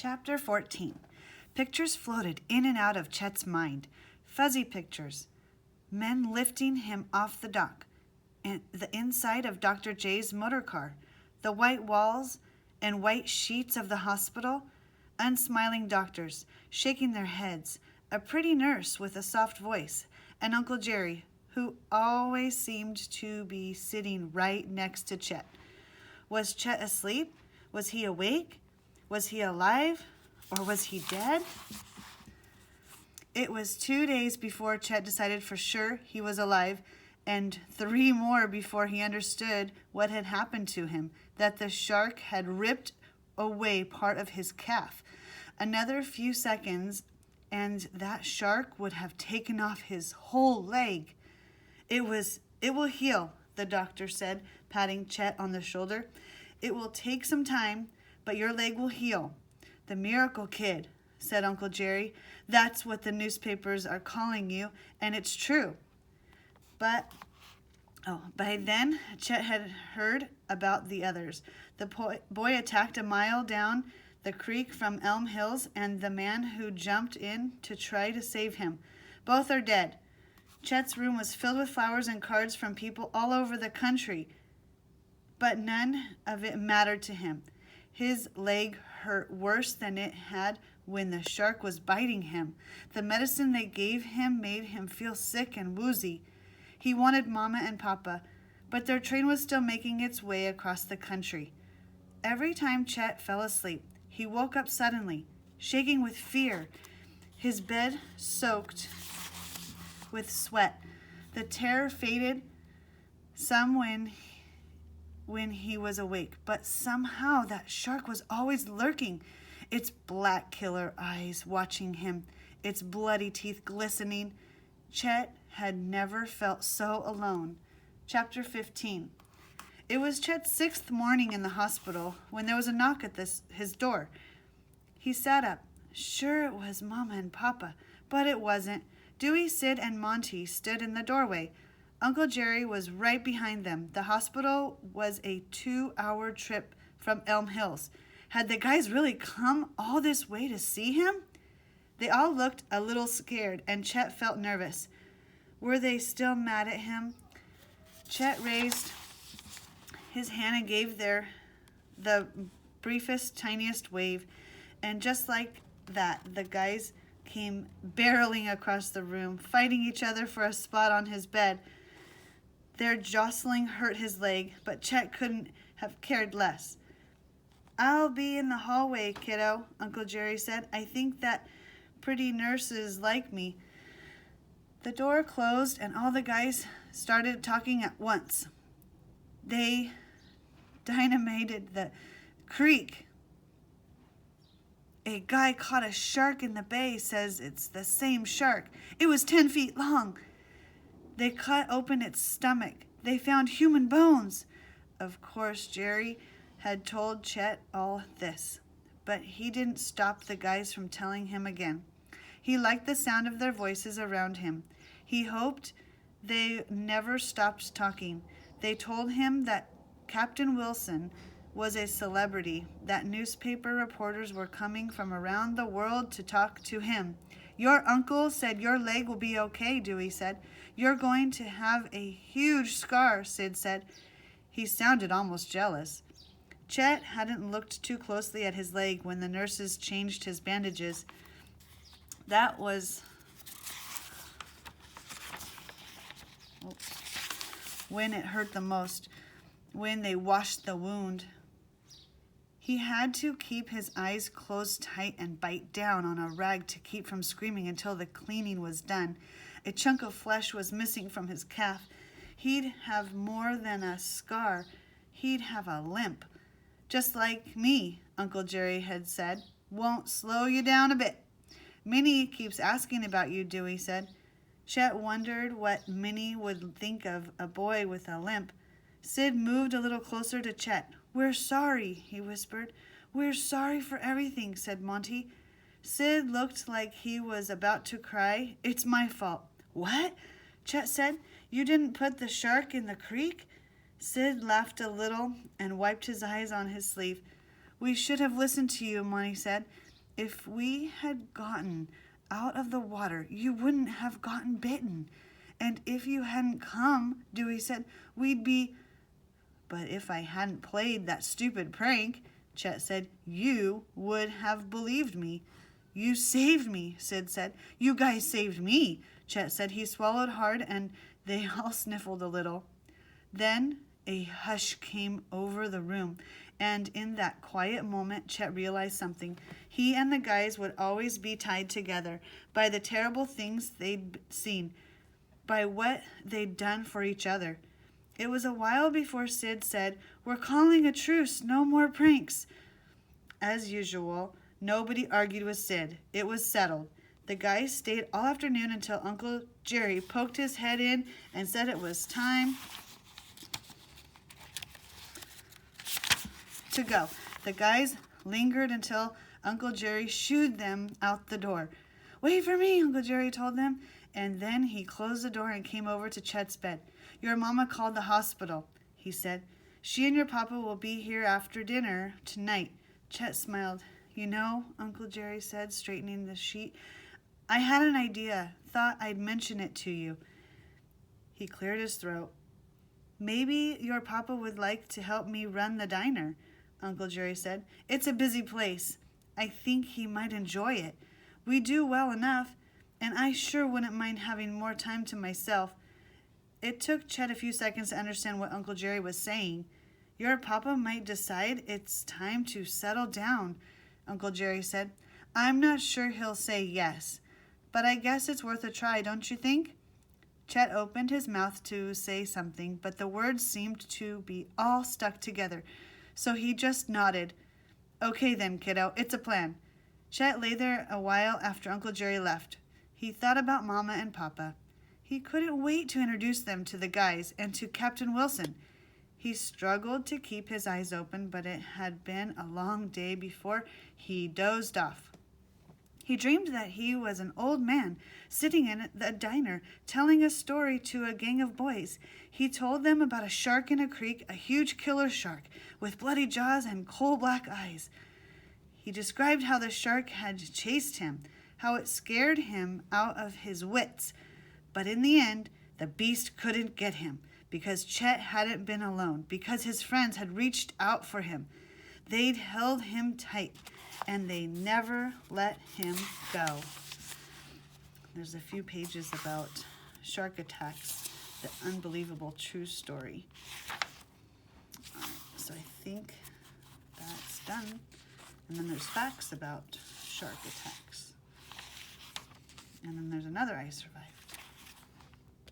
Chapter 14. Pictures floated in and out of Chet's mind. Fuzzy pictures. Men lifting him off the dock. And the inside of Dr. J's motor car. The white walls and white sheets of the hospital. Unsmiling doctors, shaking their heads. A pretty nurse with a soft voice. And Uncle Jerry, who always seemed to be sitting right next to Chet. Was Chet asleep? Was he awake? Was he alive? Or was he dead? It was 2 days before Chet decided for sure he was alive, and 3 more before he understood what had happened to him, that the shark had ripped away part of his calf. Another few seconds, and that shark would have taken off his whole leg. It will heal, the doctor said, patting Chet on the shoulder. It will take some time, but your leg will heal. The miracle kid, said Uncle Jerry. That's what the newspapers are calling you, and it's true. But by then, Chet had heard about the others. The boy attacked a mile down the creek from Elm Hills, and the man who jumped in to try to save him. Both are dead. Chet's room was filled with flowers and cards from people all over the country, but none of it mattered to him. His leg hurt worse than it had when the shark was biting him. The medicine they gave him made him feel sick and woozy. He wanted Mama and Papa, but their train was still making its way across the country. Every time Chet fell asleep, he woke up suddenly, shaking with fear, his bed soaked with sweat. The terror faded some when he was awake, but somehow that shark was always lurking, its black killer eyes watching him, its bloody teeth glistening. Chet had never felt so alone. Chapter 15. It was Chet's 6th morning in the hospital when there was a knock at his door. He sat up. Sure, it was Mama and Papa, but it wasn't. Dewey, Sid, and Monty stood in the doorway. Uncle Jerry was right behind them. The hospital was a 2-hour trip from Elm Hills. Had the guys really come all this way to see him? They all looked a little scared, and Chet felt nervous. Were they still mad at him? Chet raised his hand and gave the briefest, tiniest wave, and just like that, the guys came barreling across the room, fighting each other for a spot on his bed. Their jostling hurt his leg, but Chet couldn't have cared less. I'll be in the hallway, kiddo, Uncle Jerry said. I think that pretty nurses like me. The door closed, and all the guys started talking at once. They dynamited the creek. A guy caught a shark in the bay, says it's the same shark. It was 10 feet long. They cut open its stomach. They found human bones. Of course, Jerry had told Chet all this, but he didn't stop the guys from telling him again. He liked the sound of their voices around him. He hoped they never stopped talking. They told him that Captain Wilson was a celebrity, that newspaper reporters were coming from around the world to talk to him. Your uncle said your leg will be okay, Dewey said. You're going to have a huge scar, Sid said. He sounded almost jealous. Chet hadn't looked too closely at his leg when the nurses changed his bandages. That was when it hurt the most, when they washed the wound. He had to keep his eyes closed tight and bite down on a rag to keep from screaming until the cleaning was done. A chunk of flesh was missing from his calf. He'd have more than a scar. He'd have a limp. Just like me, Uncle Jerry had said. Won't slow you down a bit. Minnie keeps asking about you, Dewey said. Chet wondered what Minnie would think of a boy with a limp. Sid moved a little closer to Chet. We're sorry, he whispered. We're sorry for everything, said Monty. Sid looked like he was about to cry. It's my fault. What? Chet said. You didn't put the shark in the creek? Sid laughed a little and wiped his eyes on his sleeve. We should have listened to you, Monty said. If we had gotten out of the water, you wouldn't have gotten bitten. And if you hadn't come, Dewey said, we'd be... But if I hadn't played that stupid prank, Chet said, you would have believed me. You saved me, Sid said. You guys saved me, Chet said. He swallowed hard and they all sniffled a little. Then a hush came over the room, and in that quiet moment, Chet realized something. He and the guys would always be tied together by the terrible things they'd seen, by what they'd done for each other. It was a while before Sid said, we're calling a truce, no more pranks. As usual, nobody argued with Sid. It was settled. The guys stayed all afternoon until Uncle Jerry poked his head in and said it was time to go. The guys lingered until Uncle Jerry shooed them out the door. Wait for me, Uncle Jerry told them, and then he closed the door and came over to Chet's bed. Your mama called the hospital, he said. She and your papa will be here after dinner tonight. Chet smiled. You know, Uncle Jerry said, straightening the sheet, I had an idea. Thought I'd mention it to you. He cleared his throat. Maybe your papa would like to help me run the diner, Uncle Jerry said. It's a busy place. I think he might enjoy it. We do well enough, and I sure wouldn't mind having more time to myself. It took Chet a few seconds to understand what Uncle Jerry was saying. Your papa might decide it's time to settle down, Uncle Jerry said. I'm not sure he'll say yes, but I guess it's worth a try, don't you think? Chet opened his mouth to say something, but the words seemed to be all stuck together. So he just nodded. Okay then, kiddo, it's a plan. Chet lay there a while after Uncle Jerry left. He thought about Mama and Papa. He couldn't wait to introduce them to the guys and to Captain Wilson. He struggled to keep his eyes open, but it had been a long day before he dozed off. He dreamed that he was an old man sitting in a diner telling a story to a gang of boys. He told them about a shark in a creek, a huge killer shark with bloody jaws and coal-black eyes. He described how the shark had chased him, how it scared him out of his wits. But in the end, the beast couldn't get him because Chet hadn't been alone, because his friends had reached out for him. They'd held him tight, and they never let him go. There's a few pages about shark attacks, the unbelievable true story. All right, so I think that's done. And then there's facts about shark attacks. And then there's another I Survived.